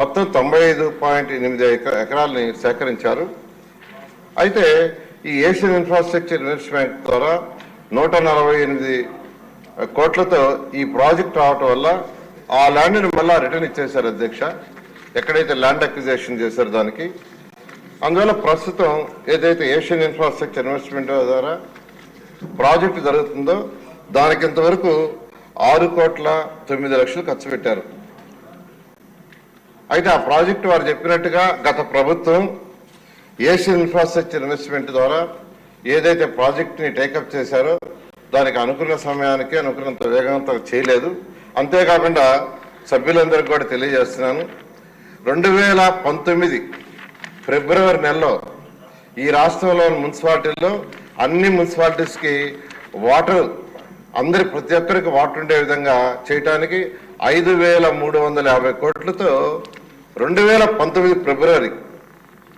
మొత్తం 95.8 ఎకరాలని సేకరించారు. అయితే ఈ ఏషియన్ ఇన్ఫ్రాస్ట్రక్చర్ ఇన్వెస్ట్మెంట్ ద్వారా 148 కోట్లతో ఈ ప్రాజెక్ట్ రావటం వల్ల ఆ ల్యాండ్ని మళ్ళా రిటర్న్ ఇచ్చేశారు అధ్యక్ష, ఎక్కడైతే ల్యాండ్ అక్విజిషన్ చేశారు దానికి. అందువల్ల ప్రస్తుతం ఏదైతే ఏషియన్ ఇన్ఫ్రాస్ట్రక్చర్ ఇన్వెస్ట్మెంట్ ద్వారా ప్రాజెక్టు జరుగుతుందో దానికి ఇంతవరకు 6,09,00,000 ఖర్చు పెట్టారు. అయితే ఆ ప్రాజెక్టు వారు చెప్పినట్టుగా గత ప్రభుత్వం ఏషియన్ ఇన్ఫ్రాస్ట్రక్చర్ ఇన్వెస్ట్మెంట్ ద్వారా ఏదైతే ప్రాజెక్టుని టేకప్ చేశారో దానికి అనుకున్న సమయానికి అనుకున్నంత వేగంతో చేయలేదు. అంతేకాకుండా సభ్యులందరికీ కూడా తెలియజేస్తున్నాను, 2019 ఫిబ్రవరి నెలలో ఈ రాష్ట్రంలోని మున్సిపాలిటీల్లో అన్ని మున్సిపాలిటీస్కి వాటర్ ప్రతి ఒక్కరికి వాటర్ ఉండే విధంగా చేయటానికి 5,350 కోట్లతో 2019 ఫిబ్రవరి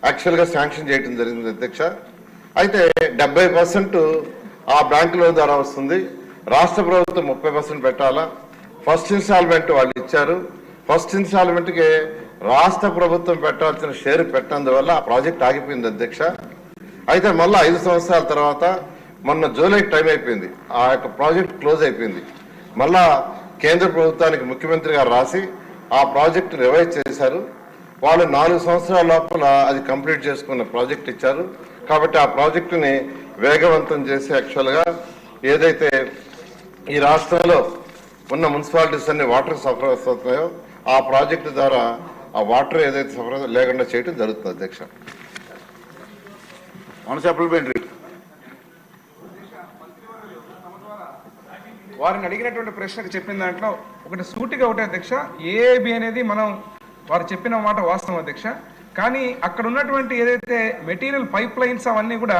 యాక్చువల్గా శాంక్షన్ చేయడం జరిగింది అధ్యక్ష. అయితే 70% ఆ బ్యాంకు లోన్ ద్వారా వస్తుంది. రాష్ట్ర ప్రభుత్వం 30% పెట్టాలా. ఫస్ట్ ఇన్స్టాల్మెంట్ వాళ్ళు ఇచ్చారు. ఫస్ట్ ఇన్స్టాల్మెంట్కి రాష్ట్ర ప్రభుత్వం పెట్టాల్సిన షేర్ పెట్టినందువల్ల ఆ ప్రాజెక్ట్ ఆగిపోయింది అధ్యక్ష. అయితే మళ్ళీ 5 సంవత్సరాల తర్వాత మొన్న జూలై టైం అయిపోయింది, ఆ యొక్క ప్రాజెక్ట్ క్లోజ్ అయిపోయింది. మళ్ళా కేంద్ర ప్రభుత్వానికి ముఖ్యమంత్రి గారు రాసి ఆ ప్రాజెక్టు రివైజ్ చేశారు. వాళ్ళు 4 సంవత్సరాల లోపల అది కంప్లీట్ చేసుకున్న ప్రాజెక్ట్ ఇచ్చారు. కాబట్టి ఆ ప్రాజెక్టుని వేగవంతం చేసి యాక్చువల్గా ఏదైతే ఈ రాష్ట్రంలో ఉన్న మున్సిపాలిటీస్ అన్ని వాటర్ సరఫరా అవుతున్నాయో ఆ ప్రాజెక్టు ద్వారా ఆ వాటర్ ఏదైతే సరఫరా లేకుండా చేయడం జరుగుతుంది అధ్యక్ష. వారిని అడిగినటువంటి ప్రశ్నకు చెప్పిన దాంట్లో ఒకటి సూటిగా ఒకటి అధ్యక్ష, ఏఏబి అనేది మనం వారు చెప్పిన మాట వాస్తవం అధ్యక్ష. కానీ అక్కడ ఉన్నటువంటి ఏదైతే మెటీరియల్ పైప్ లైన్స్ అవన్నీ కూడా